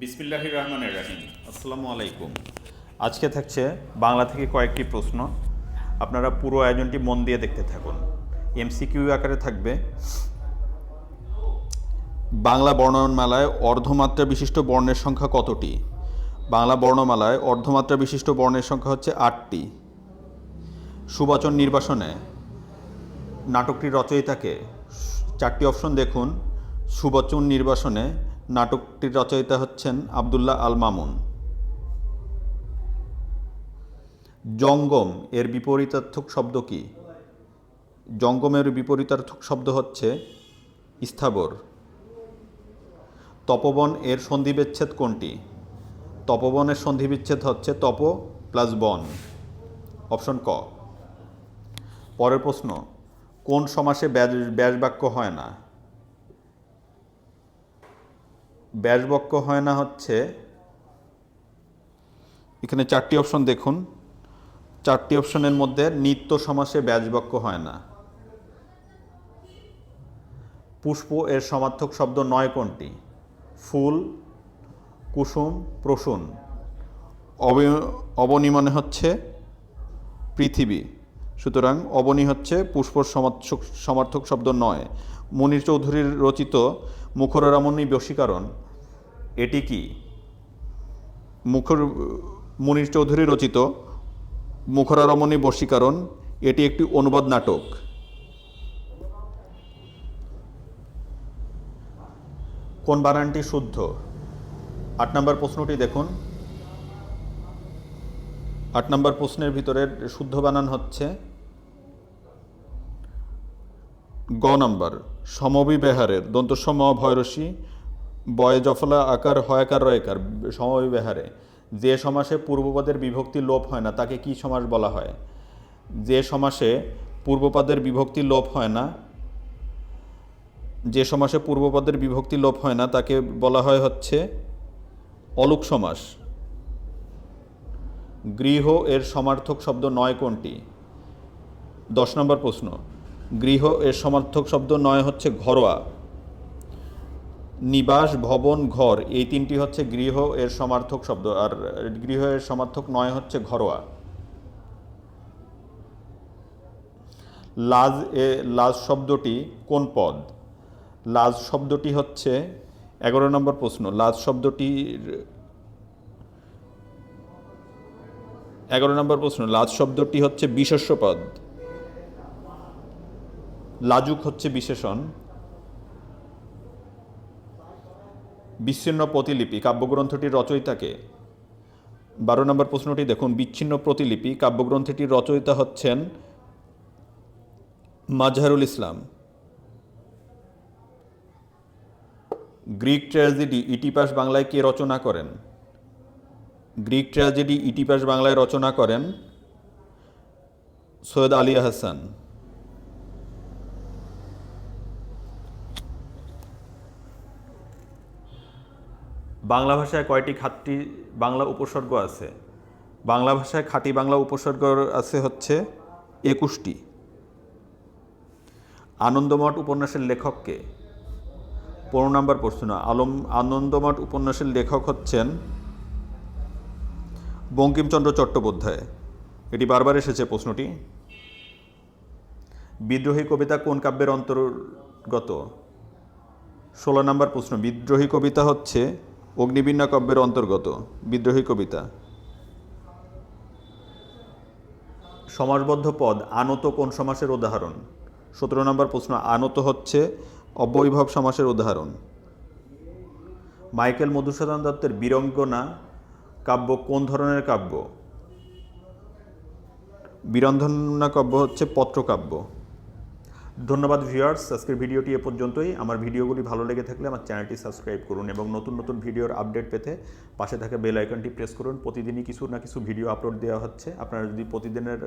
বিসমিল্লাহির রহমানির রহিম। আসসালামু আলাইকুম। আজকে থাকছে বাংলা থেকে কয়েকটি প্রশ্ন। আপনারা পুরো আয়োজনটি মন দিয়ে দেখতে থাকুন। এমসিকিউ আকারে থাকবে। বাংলা বর্ণমালায় অর্ধমাত্রা বিশিষ্ট বর্ণের সংখ্যা কতটি? বাংলা বর্ণমালায় অর্ধমাত্রা বিশিষ্ট বর্ণের সংখ্যা হচ্ছে 8টি। সুবচন নির্বাসনে নাটকটির রচয়িতাকে 4টি অপশন দেখুন। সুবচন নির্বাসনে নাটকটির রচয়িতা হচ্ছেন আবদুল্লাহ আল মামুন। জঙ্গম এর বিপরীতার্থক শব্দ কি? জঙ্গমের বিপরীতার্থক শব্দ হচ্ছে স্থাবর। তপবন এর সন্ধিবিচ্ছেদ কোনটি? তপবনের সন্ধিবিচ্ছেদ হচ্ছে তপ প্লাস বন। অপশন ক। পরের প্রশ্ন, কোন সমাসে ব্যাসবাক্য হয় না? ব্যাসবাক্য হয় না হচ্ছে, এখানে 4টি অপশন দেখুন। 4টি অপশনের মধ্যে নিত্য সমাসে ব্যাসবাক্য হয় না। পুষ্প এর সমার্থক শব্দ নয় কোনটি? ফুল, কুসুম, প্রসূন। অবনী মানে হচ্ছে পৃথিবী, সুতরাং অবনী হচ্ছে পুষ্পর সমার্থক শব্দ নয়। মনির চৌধুরীর রচিত মুখরামণী বশীকরণ এটি কি? মনির চৌধুরী রচিত মুখরারমণী বশীকরণ এটি একটি অনুবাদ নাটক। কোন বানানটি শুদ্ধ? 8 নম্বর প্রশ্নটি দেখুন। 8 নম্বর প্রশ্নের ভিতরের শুদ্ধ বানান হচ্ছে গ নম্বর। সমবিবেহারের দন্তসম ভয়রসী বয় জফলা আকার হয়াকার রয়কার সমবিবেহারে যে সমাসে পূর্বপদের বিভক্তি লোপ হয় না তাকে কি সমাস বলা হয়? যে সমাসে পূর্বপদের বিভক্তি লোপ হয় না, যে সমাসে পূর্বপদের বিভক্তি লোপ হয় না তাকে বলা হয় হচ্ছে অলুক সমাস। গৃহ এর সমার্থক শব্দ নয় কোনটি? 10 নম্বর প্রশ্ন। গৃহ এর সমার্থক শব্দ নয় হচ্ছে ঘরোয়া। নিবাস, ভবন, ঘর এই 3টি হচ্ছে গৃহ এর সমার্থক শব্দ, আর গৃহ এর সমার্থক নয় হচ্ছে ঘরোয়া। লাজ শব্দটি কোন পদ? লাজ শব্দটি হচ্ছে 11 নম্বর প্রশ্ন। লাজ শব্দটির 11 নম্বর প্রশ্ন। লাজ শব্দটি হচ্ছে বিশেষ্য পদ। লাজুক হচ্ছে বিশেষণ। বিচ্ছিন্ন প্রতিলিপি কাব্যগ্রন্থটির রচয়িতাকে? 12 নম্বর প্রশ্নটি দেখুন। বিচ্ছিন্ন প্রতিলিপি কাব্যগ্রন্থটির রচয়িতা হচ্ছেন মাজহারুল ইসলাম। গ্রিক ট্র্যাজেডি ইটিপাস বাংলায় কে রচনা করেন? গ্রিক ট্র্যাজেডি ইটিপাস বাংলায় রচনা করেন সৈয়দ আলী আহসান। বাংলা ভাষায় কয়টি খাঁটি বাংলা উপসর্গ আছে? বাংলা ভাষায় খাঁটি বাংলা উপসর্গ আছে হচ্ছে 21টি। আনন্দমঠ উপন্যাসের লেখককে? 15 নম্বর প্রশ্ন। আনন্দমঠ উপন্যাসের লেখক হচ্ছেন বঙ্কিমচন্দ্র চট্টোপাধ্যায়। এটি বারবার এসেছে প্রশ্নটি। বিদ্রোহী কবিতা কোন কাব্যের অন্তর্গত? 16 নম্বর প্রশ্ন। বিদ্রোহী কবিতা হচ্ছে অগ্নিবীণা কাব্যের অন্তর্গত বিদ্রোহী কবিতা। সমাসবদ্ধ পদ আনত কোন সমাসের উদাহরণ? 17 নম্বর প্রশ্ন। আনত হচ্ছে অব্যয়ীভাব সমাসের উদাহরণ। মাইকেল মধুসূদন দত্তের বীরাঙ্গনা কাব্য কোন ধরনের কাব্য? বীরাঙ্গনা কাব্য হচ্ছে পত্রকাব্য। ধন্যবাদ ভিউয়ার্স, আজকের ভিডিওটি এ পর্যন্তই। আমার ভিডিওগুলি ভালো লেগে থাকলে আমার চ্যানেলটি সাবস্ক্রাইব করুন এবং নতুন নতুন ভিডিওর আপডেট পেতে পাশে থাকা বেল আইকনটি প্রেস করুন। প্রতিদিনই কিছু না কিছু ভিডিও আপলোড দেওয়া হচ্ছে। আপনারা যদি প্রতিদিনের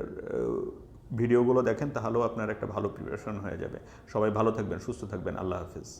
ভিডিওগুলো দেখেন তাহলেও আপনার একটা ভালো প্রিপারেশন হয়ে যাবে। সবাই ভালো থাকবেন, সুস্থ থাকবেন। আল্লাহ হাফিজ।